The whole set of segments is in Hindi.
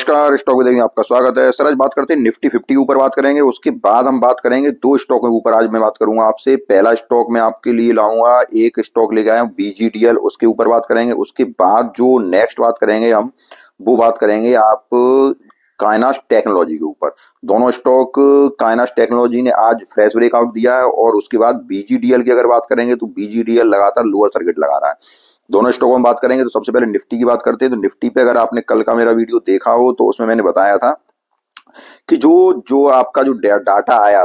नमस्कार, स्टॉक विद में आपका स्वागत है। सर आज बात करते हैं निफ्टी 50 के ऊपर बात करेंगे। उसके बाद हम बात करेंगे दो स्टॉक के ऊपर। आज मैं बात करूंगा आपसे। पहला स्टॉक मैं आपके लिए लाऊंगा, एक स्टॉक लेके आया हूं बीजीडीएल, उसके ऊपर बात करेंगे। उसके बाद जो नेक्स्ट बात करेंगे हम, वो बात करेंगे आप काइनास टेक्नोलॉजी के ऊपर। दोनों स्टॉक, काइनास टेक्नोलॉजी ने आज फ्रेश ब्रेकआउट दिया है, और उसके बाद बीजीडीएल की अगर बात करेंगे तो बीजीडीएल लगातार लोअर सर्किट लगा रहा है। दोनों स्टॉक में बात करेंगे तो सबसे पहले निफ्टी की बात करते हैं। तो निफ्टी पे अगर आपने कल का मेरा वीडियो देखा हो तो उसमें मैंने बताया था कि जो जो आपका जो डाटा आया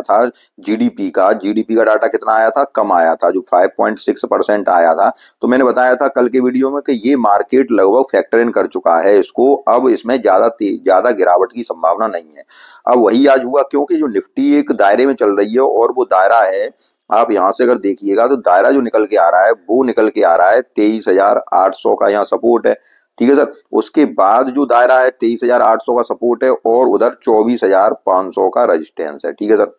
था, जीडीपी का डाटा कितना आया था, कम आया था, जो 5.6% आया था। तो मैंने बताया था कल के वीडियो में कि ये मार्केट लगभग फैक्टर इन कर चुका है इसको, अब इसमें ज्यादा गिरावट की संभावना नहीं है। अब वही आज हुआ, क्योंकि जो निफ्टी एक दायरे में चल रही है, और वो दायरा है, आप यहां से अगर देखिएगा तो दायरा जो निकल के आ रहा है वो निकल के आ रहा है 23,800 का, यहाँ सपोर्ट है। ठीक है सर। उसके बाद जो दायरा है 23,800 का सपोर्ट है, और उधर 24,500 का रेजिस्टेंस है। ठीक है सर।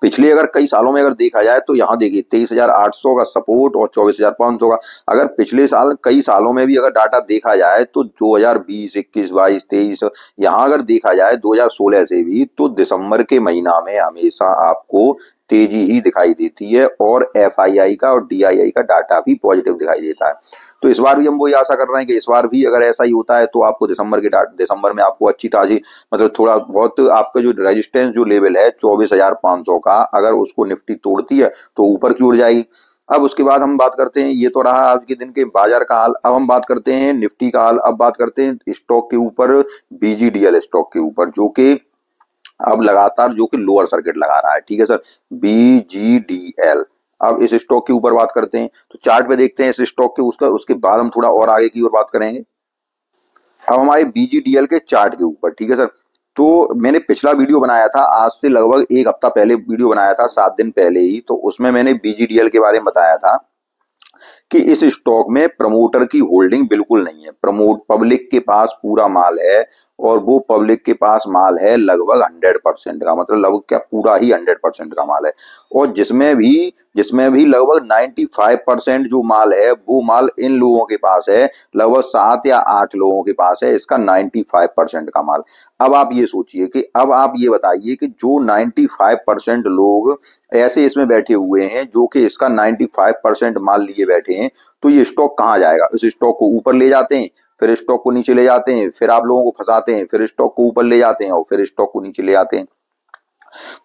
पिछले अगर कई सालों में अगर देखा जाए तो यहाँ देखिए 23,800 का सपोर्ट और 24,500 का। अगर पिछले साल कई सालों में भी अगर डाटा देखा जाए तो 2020, 21, 22, 23, यहाँ अगर देखा जाए 2016 से भी, तो दिसंबर के महीना में हमेशा आपको तेजी ही दिखाई देती है, और एफआईआई का और डीआईआई का डाटा भी पॉजिटिव दिखाई देता है। तो इस बार भी हम वही आशा कर रहे हैं कि इस बार भी अगर ऐसा ही होता है तो आपको दिसंबर में आपको अच्छी ताजी, मतलब थोड़ा बहुत आपका जो रेजिस्टेंस जो लेवल है 24,500 का, अगर उसको निफ्टी तोड़ती है तो ऊपर की ओर जाएगी। अब उसके बाद हम बात करते हैं, ये तो रहा आज के दिन के बाजार का हाल। अब हम बात करते हैं निफ्टी का हाल। अब बात करते हैं स्टॉक के ऊपर, बीजीडीएल स्टॉक के ऊपर, जो कि अब लगातार जो कि लोअर सर्किट लगा रहा है। ठीक है सर, बीजीडीएल। अब इस स्टॉक के ऊपर बात करते हैं, तो चार्ट पे देखते हैं इस स्टॉक के, उसका उसके बाद हम थोड़ा और आगे की ओर बात करेंगे। अब हमारे बीजीडीएल के चार्ट के ऊपर, ठीक है सर। तो मैंने पिछला वीडियो बनाया था, आज से लगभग एक हफ्ता पहले वीडियो बनाया था, 7 दिन पहले ही। तो उसमें मैंने बीजीडीएल के बारे में बताया था कि इस स्टॉक में प्रमोटर की होल्डिंग बिल्कुल नहीं है। पब्लिक के पास पूरा माल है, और वो पब्लिक के पास माल है लगभग 100% का, मतलब लगभग क्या, पूरा ही 100% का माल है। और जिसमें भी लगभग 95% जो माल है, वो माल इन लोगों के पास है, लगभग 7 या 8 लोगों के पास है इसका 95% का माल। अब आप ये सोचिए कि, अब आप ये बताइए कि जो 95% लोग ऐसे इसमें बैठे हुए हैं, जो कि इसका 95% माल लिए बैठे हैं, तो ये स्टॉक कहाँ जाएगा? इस स्टॉक को ऊपर ले जाते हैं, फिर स्टॉक को नीचे ले जाते हैं, फिर आप लोगों को फंसाते हैं, फिर स्टॉक को ऊपर ले जाते हैं, और फिर स्टॉक को नीचे ले आते हैं।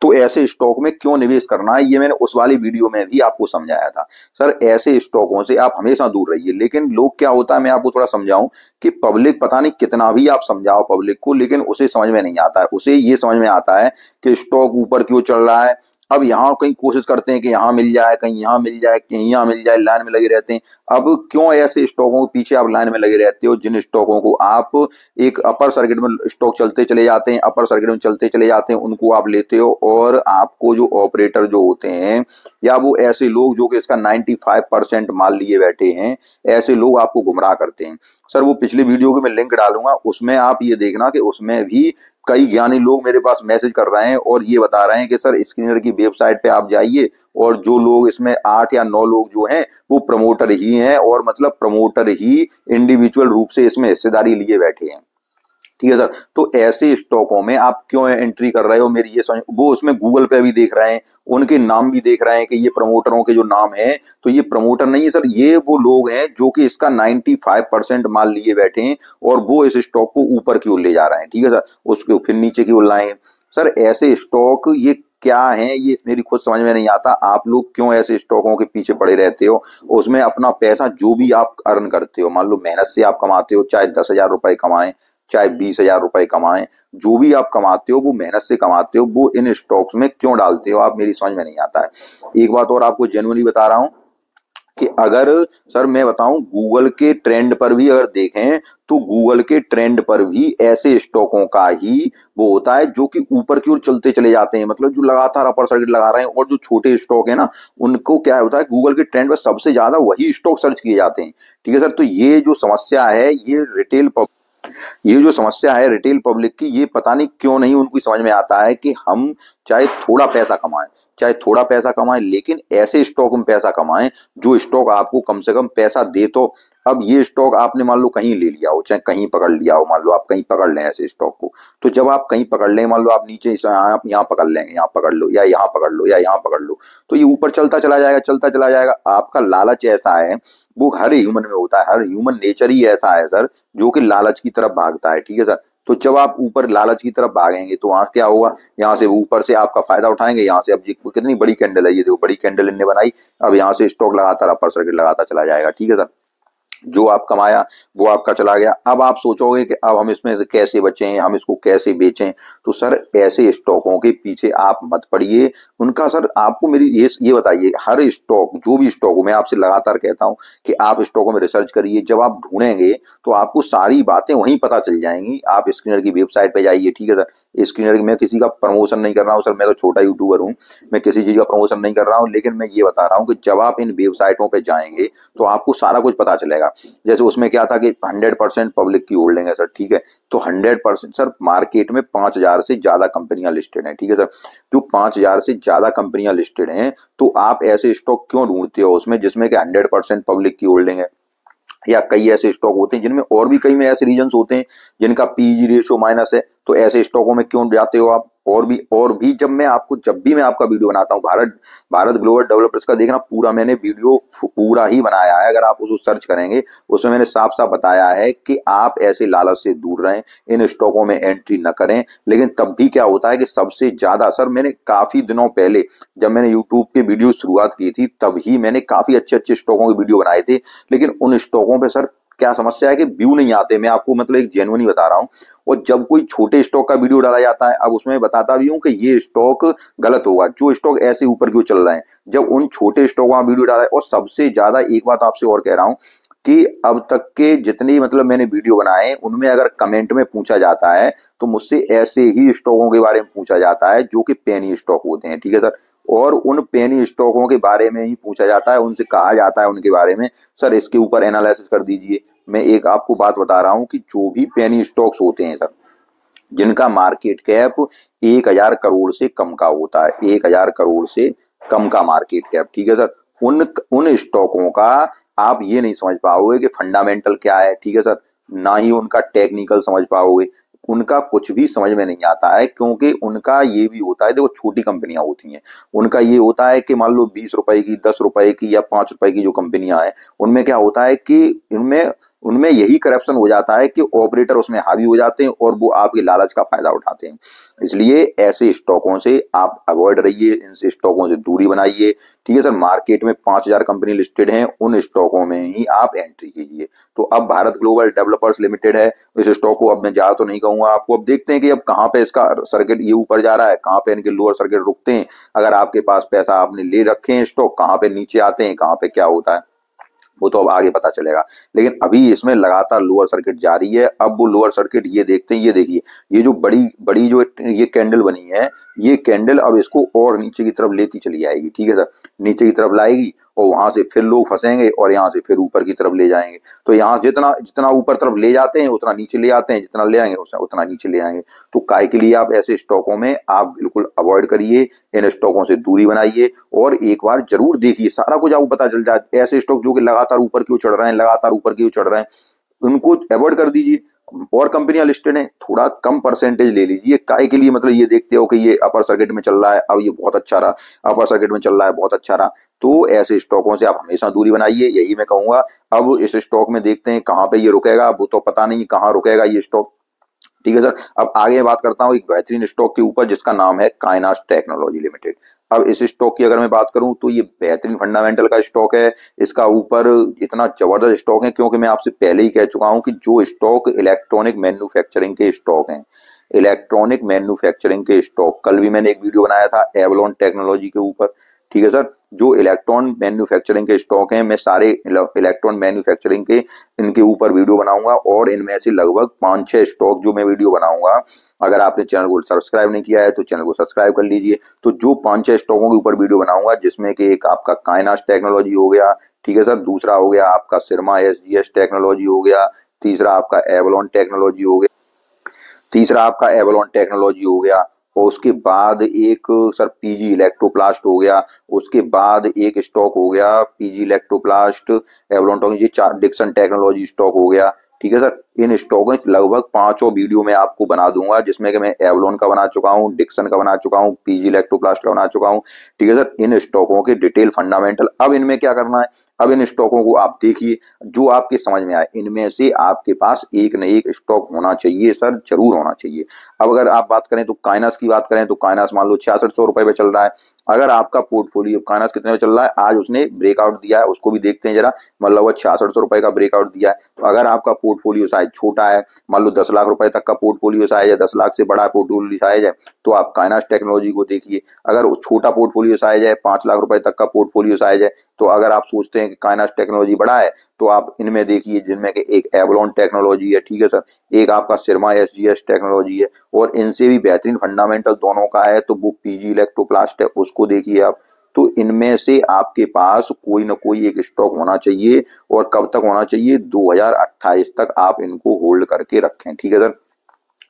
तो ऐसे स्टॉक में क्यों निवेश करना है, ये मैंने उस वाली वीडियो में भी आपको समझाया था। सर ऐसे स्टॉकों से आप हमेशा दूर रहिए। लेकिन लोग, क्या होता है, मैं आपको थोड़ा समझाऊं कि पब्लिक, पता नहीं कितना भी आप समझाओ पब्लिक को, लेकिन उसे समझ में नहीं आता है। उसे ये समझ में आता है कि स्टॉक ऊपर क्यों चल रहा है। अब यहाँ कहीं कोशिश करते हैं कि यहाँ मिल जाए, कहीं यहाँ मिल जाए, कहीं यहाँ मिल जाए, लाइन में लगे रहते हैं। अब क्यों ऐसे स्टॉकों के पीछे आप लाइन में लगे रहते हो, जिन स्टॉकों को आप एक अपर सर्किट में स्टॉक चलते चले जाते हैं, अपर सर्किट में चलते चले जाते हैं, उनको आप लेते हो, और आपको जो ऑपरेटर जो होते हैं, या वो ऐसे लोग जो कि इसका 95% माल लिए बैठे हैं, ऐसे लोग आपको गुमराह करते हैं। सर वो पिछले वीडियो के मैं लिंक डालूंगा, उसमें आप ये देखना कि उसमें भी कई ज्ञानी लोग मेरे पास मैसेज कर रहे हैं, और ये बता रहे हैं कि सर स्क्रीनर की वेबसाइट पे आप जाइए, और जो लोग इसमें 8 या 9 लोग जो हैं वो प्रमोटर ही हैं, और मतलब प्रमोटर ही इंडिविजुअल रूप से इसमें हिस्सेदारी लिए बैठे हैं। ठीक है सर। तो ऐसे स्टॉकों में आप क्यों एंट्री कर रहे हो, मेरी ये समझ। वो उसमें गूगल पे भी देख रहे हैं, उनके नाम भी देख रहे हैं कि ये प्रमोटरों के जो नाम है, तो ये प्रमोटर नहीं है सर, ये वो लोग हैं जो कि इसका 95% माल लिए बैठे हैं, और वो इस स्टॉक को ऊपर की ओर ले जा रहे हैं। ठीक है सर। उसके फिर नीचे की ओर लाएंगे। सर ऐसे स्टॉक ये क्या है, ये मेरी खुद समझ में नहीं आता। आप लोग क्यों ऐसे स्टॉकों के पीछे पड़े रहते हो? उसमें अपना पैसा जो भी आप अर्न करते हो, मान लो मेहनत से आप कमाते हो, चाहे 10,000 रुपए कमाएं, चाहे 20,000 रुपए कमाएं, जो भी आप कमाते हो वो मेहनत से कमाते हो, वो इन स्टॉक्स में क्यों डालते हो आप, मेरी समझ में नहीं आता है। एक बात और आपको जेन्युइनली बता रहा हूं कि अगर, सर मैं बताऊं, गूगल के ट्रेंड पर भी अगर देखें, तो गूगल के ट्रेंड पर भी ऐसे स्टॉकों का ही वो होता है जो कि ऊपर की ओर चलते चले जाते हैं, मतलब जो लगातार अपर सर्किट लगा रहे हैं। और जो छोटे स्टॉक है ना, उनको क्या होता है, गूगल के ट्रेंड पर सबसे ज्यादा वही स्टॉक सर्च किए जाते हैं। ठीक है सर। तो ये जो समस्या है, ये रिटेल ये जो समस्या है रिटेल पब्लिक की, ये पता नहीं क्यों नहीं उनको समझ में आता है कि हम चाहे थोड़ा पैसा कमाएं, चाहे थोड़ा पैसा कमाएं, लेकिन ऐसे स्टॉक में पैसा कमाएं जो स्टॉक आपको कम से कम पैसा दे। तो अब ये स्टॉक आपने मान लो कहीं ले लिया हो, चाहे कहीं पकड़ लिया हो, मान लो आप कहीं पकड़ लें ऐसे स्टॉक को, तो जब आप कहीं पकड़ लें, मान लो आप नीचे आप यहाँ पकड़ लेंगे, यहाँ पकड़ लो या यहाँ पकड़ लो या यहाँ पकड़ लो, तो ये ऊपर चलता चला जाएगा, चलता चला जाएगा। आपका लालच ऐसा है, वो हर ह्यूमन में होता है, हर ह्यूमन नेचर ही ऐसा है सर, जो कि लालच की तरफ भागता है। ठीक है सर, तो जब आप ऊपर लालच की तरफ भागेंगे तो वहां क्या होगा, यहाँ से ऊपर से आपका फायदा उठाएंगे, यहाँ से अब कितनी बड़ी कैंडल है, ये देखो बड़ी कैंडल इनने बनाई, अब यहाँ से स्टॉक लगातार अपर सर्किट लगाता चला जाएगा। ठीक है सर, जो आप कमाया वो आपका चला गया। अब आप सोचोगे कि अब हम इसमें से कैसे बचें, हम इसको कैसे बेचें, तो सर ऐसे स्टॉकों के पीछे आप मत पड़िए। उनका सर आपको मेरी ये बताइए, हर स्टॉक, जो भी स्टॉक हो, मैं आपसे लगातार कहता हूं कि आप स्टॉकों में रिसर्च करिए। जब आप ढूंढेंगे तो आपको सारी बातें वहीं पता चल जाएंगी। आप स्क्रीनर की वेबसाइट पे जाइए। ठीक है सर, स्क्रीनर, मैं किसी का प्रमोशन नहीं कर रहा हूँ सर, मैं तो छोटा यूट्यूबर हूँ, मैं किसी चीज का प्रमोशन नहीं कर रहा हूँ, लेकिन मैं ये बता रहा हूँ कि जब आप इन वेबसाइटों पर जाएंगे तो आपको सारा कुछ पता चलेगा। जैसे उसमें क्या था कि 100% पब्लिक की होल्डिंग है सर। ठीक है, तो 100% सर, मार्केट में 5,000 से ज्यादा कंपनियां लिस्टेड हैं। ठीक है सर, जो 5,000 से ज्यादा कंपनियां लिस्टेड हैं, तो आप ऐसे स्टॉक क्यों ढूंढते हो उसमें जिसमें कि 100% पब्लिक की होल्डिंग है? या कई ऐसे स्टॉक होते हैं जिनमें और भी कई में ऐसे रीजन होते हैं जिनका पीई रेशियो माइनस है, तो ऐसे स्टॉकों में क्यों जाते हो आप? और भी जब भी मैं आपका वीडियो बनाता हूँ, भारत भारत ग्लोबल डेवलपर्स का देखना, पूरा मैंने वीडियो पूरा ही बनाया है। अगर आप उसको सर्च करेंगे, उसमें मैंने साफ साफ बताया है कि आप ऐसे लालच से दूर रहें, इन स्टॉकों में एंट्री न करें। लेकिन तब भी क्या होता है कि सबसे ज्यादा सर, मैंने काफी दिनों पहले जब मैंने यूट्यूब के वीडियो शुरुआत की थी, तभी मैंने काफी अच्छे अच्छे स्टॉकों के वीडियो बनाए थे, लेकिन उन स्टॉकों पे सर क्या समस्या है कि व्यू नहीं आते। मैं आपको मतलब एक जेन्युइन ही बता रहा हूँ। और जब कोई छोटे स्टॉक का वीडियो डाला जाता है, अब उसमें बताता भी हूँ कि ये स्टॉक गलत होगा, जो स्टॉक ऐसे ऊपर क्यों चल रहे हैं, जब उन छोटे स्टॉकों का वीडियो डाला है। और सबसे ज्यादा एक बात आपसे और कह रहा हूँ कि अब तक के जितनी मतलब मैंने वीडियो बनाए, उनमें अगर कमेंट में पूछा जाता है तो मुझसे ऐसे ही स्टॉकों के बारे में पूछा जाता है जो कि पेनी स्टॉक होते हैं। ठीक है सर, और उन पेनी स्टॉकों के बारे में ही पूछा जाता है, उनसे कहा जाता है उनके बारे में, सर इसके ऊपर एनालिसिस कर दीजिए। मैं एक आपको बात बता रहा हूं कि जो भी पेनी स्टॉक्स होते हैं सर, जिनका मार्केट कैप 1,000 करोड़ से कम का होता है, 1,000 करोड़ से कम का मार्केट कैप, ठीक है सर, उन उन स्टॉकों का आप ये नहीं समझ पाओगे कि फंडामेंटल क्या है। ठीक है सर, ना ही उनका टेक्निकल समझ पाओगे, उनका कुछ भी समझ में नहीं आता है, क्योंकि उनका ये भी होता है, देखो छोटी कंपनियां होती हैं, उनका ये होता है कि मान लो 20 रुपए की, 10 रुपए की या 5 रुपए की जो कंपनियां हैं, उनमें क्या होता है कि इनमें उनमें यही करप्शन हो जाता है कि ऑपरेटर उसमें हावी हो जाते हैं और वो आपके लालच का फायदा उठाते हैं। इसलिए ऐसे स्टॉकों से आप अवॉइड रहिए, इनसे स्टॉकों से दूरी बनाइए। ठीक है सर, मार्केट में 5,000 कंपनी लिस्टेड हैं, उन स्टॉकों में ही आप एंट्री कीजिए। तो अब भारत ग्लोबल डेवलपर्स लिमिटेड है, इस स्टॉक को अब मैं ज्यादा तो नहीं कहूंगा आपको। अब देखते हैं कि अब कहाँ पे इसका सर्किट ये ऊपर जा रहा है, कहाँ पे इनके लोअर सर्किट रुकते हैं। अगर आपके पास पैसा आपने ले रखे हैं स्टॉक, कहाँ पे नीचे आते हैं, कहाँ पे क्या होता है, वो तो अब आगे पता चलेगा। लेकिन अभी इसमें लगातार लोअर सर्किट जारी है। अब वो लोअर सर्किट ये देखते हैं, ये देखिए, ये जो बड़ी बड़ी जो ये कैंडल बनी है, ये कैंडल अब इसको और नीचे की तरफ लेती चली आएगी। ठीक है सर, नीचे की तरफ लाएगी और वहां से फिर लोग फंसेंगे और यहाँ से फिर ऊपर की तरफ ले जाएंगे। तो यहाँ जितना जितना ऊपर तरफ ले जाते हैं उतना नीचे ले आते हैं, जितना ले आएंगे उतना नीचे ले आएंगे। तो काय के लिए आप ऐसे स्टॉकों में आप बिल्कुल अवॉइड करिए, इन स्टॉकों से दूरी बनाइए और एक बार जरूर देखिए, सारा कुछ आपको पता चल जाए। ऐसे स्टॉक जो कि लगातार ऊपर क्यों चढ़ रहे हैं, लगातार ऊपर क्यों चढ़ रहे हैं, उनको अवॉइड कर दीजिए। और कंपनियां लिस्टेड हैं, थोड़ा कम परसेंटेज ले लीजिए। काय के लिए, मतलब ये देखते हो कि ये अपर सर्किट में चल रहा है, अब ये बहुत अच्छा रहा, अपर सर्किट में चल रहा है, बहुत अच्छा रहा, तो ऐसे स्टॉकों से आप हमेशा दूरी बनाइए, यही मैं कहूंगा। अब इस स्टॉक में देखते हैं कहाँ पे ये रुकेगा, वो तो पता नहीं कहाँ रुकेगा ये स्टॉक। ठीक है सर, अब आगे बात करता हूँ एक बेहतरीन स्टॉक के ऊपर जिसका नाम है काइनास टेक्नोलॉजी लिमिटेड। अब इस स्टॉक की अगर मैं बात करूं तो ये बेहतरीन फंडामेंटल का स्टॉक है। इसका ऊपर इतना जबरदस्त स्टॉक है क्योंकि मैं आपसे पहले ही कह चुका हूं कि जो स्टॉक इलेक्ट्रॉनिक मैन्युफैक्चरिंग के स्टॉक हैं, इलेक्ट्रॉनिक मैन्युफैक्चरिंग के स्टॉक, कल भी मैंने एक वीडियो बनाया था एवलॉन टेक्नोलॉजी के ऊपर। ठीक है सर, जो इलेक्ट्रॉन मैन्युफैक्चरिंग के स्टॉक हैं, मैं सारे इलेक्ट्रॉन मैन्युफैक्चरिंग के इनके ऊपर वीडियो बनाऊंगा और इनमें से लगभग 5-6 स्टॉक जो मैं वीडियो बनाऊंगा, अगर आपने चैनल को सब्सक्राइब नहीं किया है तो चैनल को सब्सक्राइब कर लीजिए। तो जो 5-6 स्टॉकों के ऊपर वीडियो बनाऊंगा, जिसमें कि एक आपका काइनास टेक्नोलॉजी हो गया, ठीक है सर, दूसरा हो गया आपका सिरमा एसजीएस टेक्नोलॉजी हो गया, तीसरा आपका एवलॉन टेक्नोलॉजी हो गया, तीसरा आपका एवलॉन टेक्नोलॉजी हो गया। और उसके बाद एक सर पीजी इलेक्ट्रोप्लास्ट हो गया। उसके बाद एक स्टॉक हो गया पीजी इलेक्ट्रोप्लास्ट, एवलॉन टेक्नोलॉजी, चार डिक्सन टेक्नोलॉजी स्टॉक हो गया। ठीक है सर, इन स्टॉकों लगभग पांचों वीडियो में आपको बना दूंगा, जिसमें कि मैं एवलॉन का बना चुका हूँ, डिक्सन का बना चुका हूँ, पीजी इलेक्ट्रोप्लास्ट का बना चुका हूँ। ठीक है सर, इन स्टॉकों के डिटेल फंडामेंटल। अब इनमें क्या करना है, अब इन स्टॉकों को आप देखिए, जो आपके समझ में आए इनमें से आपके पास एक न एक स्टॉक होना चाहिए सर, जरूर होना चाहिए। अब अगर आप बात करें तो काइनास की बात करें तो काइनास मान लो 6600 रुपए पे चल रहा है। अगर आपका पोर्टफोलियो काइनास कितने में चल रहा है, आज उसने ब्रेकआउट दिया है, उसको भी देखते हैं जरा, मतलब वो 6600 रुपए का ब्रेकआउट दिया है। तो अगर आपका पोर्टफोलियो साइज छोटा है, मान लो 10 लाख रुपए तक का पोर्टफोलियो साइज है, 10 लाख से बड़ा पोर्टफोलियो साइज है, तो आप काइनास टेक्नोलॉजी को देखिए। अगर छोटा पोर्टफोलियो साइज है, 5 लाख रुपए तक का पोर्टफोलियो साइज है, तो अगर आप सोचते हैं कि काइनास टेक्नोलॉजी बड़ा है, तो आप इनमें देखिए, जिनमें कि एक एवलॉन टेक्नोलॉजी है, ठीक है सर, एक आपका सिरमा एसजीएस टेक्नोलॉजी है, और इनसे भी बेहतरीन फंडामेंटल दोनों का है तो वो पीजी इलेक्ट्रोप्लास्ट है, उसको देखिए आप। तो इनमें से आपके पास कोई ना कोई एक स्टॉक होना चाहिए, और कब तक होना चाहिए, 2028 तक आप इनको होल्ड करके रखें। ठीक है सर,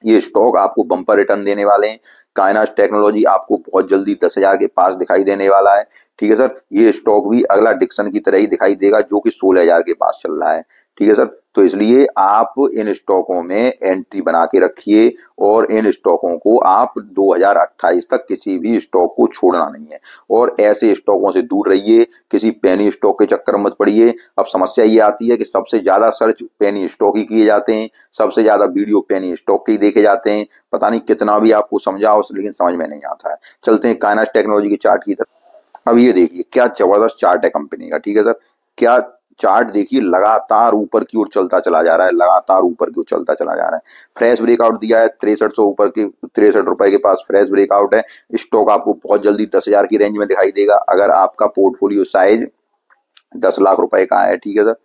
ये स्टॉक आपको बम्पर रिटर्न देने वाले हैं। काइनास टेक्नोलॉजी आपको बहुत जल्दी 10,000 के पास दिखाई देने वाला है। ठीक है सर, ये स्टॉक भी अगला डिक्सन की तरह ही दिखाई देगा, जो कि 16,000 के पास चल रहा है। ठीक है सर, तो इसलिए आप इन स्टॉकों में एंट्री बना के रखिए, और इन स्टॉकों को आप 2028 तक किसी भी स्टॉक को छोड़ना नहीं है, और ऐसे स्टॉकों से दूर रहिए, किसी पेनी स्टॉक के चक्कर में मत पड़िए। अब समस्या ये आती है कि सबसे ज्यादा सर्च पेनी स्टॉक ही किए जाते हैं, सबसे ज्यादा वीडियो पेनी स्टॉक के ही देखे जाते हैं, पता नहीं कितना भी आपको समझाओ लेकिन समझ में नहीं आता है। चलते हैं काइनास टेक्नोलॉजी के चार्ट की तरफ। अब ये देखिए क्या जबरदस्त चार्ट है कंपनी का। ठीक है सर, क्या चार्ट देखिए, लगातार ऊपर की ओर चलता चला जा रहा है, लगातार ऊपर की ओर चलता चला जा रहा है। फ्रेश ब्रेकआउट दिया है 6300 ऊपर के, 63 रुपए के पास फ्रेश ब्रेकआउट है। स्टॉक आपको बहुत जल्दी 10,000 की रेंज में दिखाई देगा, अगर आपका पोर्टफोलियो साइज 10 लाख रुपए का है। ठीक है सर,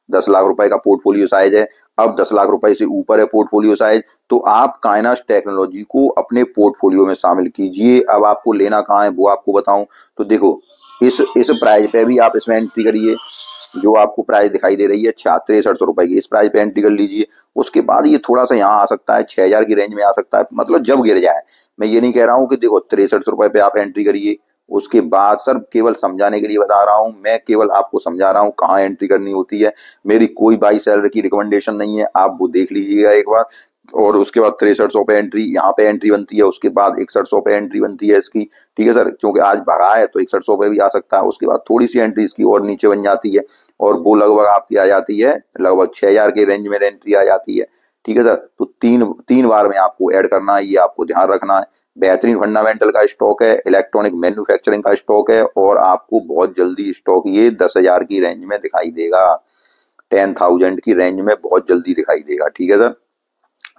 10 लाख रुपए का पोर्टफोलियो साइज है। अब 10 लाख रुपए से ऊपर है पोर्टफोलियो साइज, तो आप काइनास टेक्नोलॉजी को अपने पोर्टफोलियो में शामिल कीजिए। अब आपको लेना कहाँ है वो आपको बताऊं, तो देखो, इस प्राइस पे भी आप इसमें एंट्री करिए, जो आपको प्राइस दिखाई दे रही है 6300 रुपए की, इस प्राइस पे एंट्री कर लीजिए। उसके बाद ये थोड़ा सा यहाँ आ सकता है, 6,000 की रेंज में आ सकता है, मतलब जब गिर जाए। मैं ये नहीं कह रहा हूँ कि देखो 6300 रुपए पे आप एंट्री करिए। उसके बाद सर, केवल समझाने के लिए बता रहा हूँ, मैं केवल आपको समझा रहा हूँ कहाँ एंट्री करनी होती है। मेरी कोई बाई सेलर की रिकमेंडेशन नहीं है, आप वो देख लीजिएगा एक बार। और उसके बाद 6300 पे एंट्री, यहाँ पे एंट्री बनती है, उसके बाद 6100 पे एंट्री बनती है इसकी। ठीक है सर, क्योंकि आज भगा है तो 6100 पे भी आ सकता है। उसके बाद थोड़ी सी एंट्री इसकी और नीचे बन जाती है, और वो लगभग आपकी आ जाती है, लगभग 6,000 के रेंज में एंट्री आ जाती है। ठीक है सर, तो तीन तीन बार में आपको ऐड करना है, ये आपको ध्यान रखना है। बेहतरीन फंडामेंटल का स्टॉक है, इलेक्ट्रॉनिक मैन्युफैक्चरिंग का स्टॉक है, और आपको बहुत जल्दी स्टॉक ये 10,000 की रेंज में दिखाई देगा, 10,000 की रेंज में बहुत जल्दी दिखाई देगा। ठीक है सर,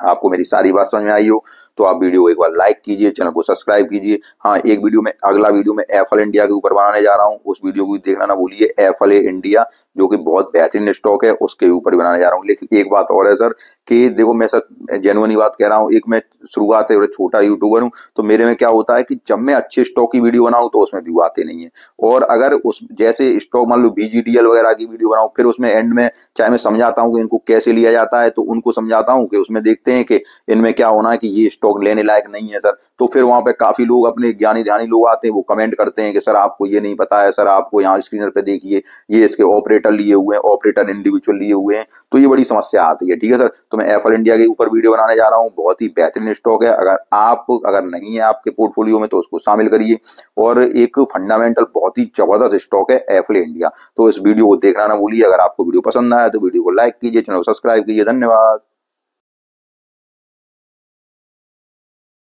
आपको मेरी सारी बात समझ में आई हो तो आप वीडियो को एक बार लाइक कीजिए, चैनल को सब्सक्राइब कीजिए। हाँ, एक वीडियो में, अगला वीडियो में एफएल इंडिया के ऊपर बनाने जा रहा हूँ, उस वीडियो को भी देखना ना भूलिए। एफएल इंडिया जो कि बहुत बेहतरीन स्टॉक है, उसके ऊपर बनाने जा रहा हूँ। लेकिन एक बात और है सर, कि देखो मैं सर जेन्युइन बात कह रहा हूँ, एक मैं शुरुआत है, छोटा यूट्यूबर हूँ, तो मेरे में क्या होता है कि जब मैं अच्छे स्टॉक की वीडियो बनाऊँ तो उसमें व्यू आते नहीं है। और अगर उस जैसे स्टॉक मान लो बीजीटीएल वगैरह की वीडियो बनाऊँ, फिर उसमें एंड में चाहे मैं समझाता हूँ कि इनको कैसे लिया जाता है, तो उनको समझाता हूँ कि उसमें देखते हैं कि इनमें क्या होना है कि ये स्टॉक लेने लायक नहीं है सर। तो फिर वहां पे काफी लोग, अपने ज्ञानी ध्यानी लोग आते हैं, वो कमेंट करते हैं कि सर आपको ये नहीं पता है, सर आपको यहाँ स्क्रीनर पे देखिए, ये इसके ऑपरेटर लिए हुए हैं, ऑपरेटर इंडिविजुअल लिए हुए हैं, तो ये बड़ी समस्या आती है। ठीक है सर, तो मैं एफएल इंडिया के ऊपर वीडियो बनाने जा रहा हूँ, बहुत ही बेहतरीन स्टॉक है। अगर नहीं है आपके पोर्टफोलियो में तो उसको शामिल करिए, और एक फंडामेंटल बहुत ही जबरदस्त स्टॉक है एफएल इंडिया। तो इस वीडियो को देखना ना भूलिए। अगर आपको वीडियो पसंद आया तो वीडियो को लाइक कीजिए, चैनल को सब्सक्राइब कीजिए। धन्यवाद।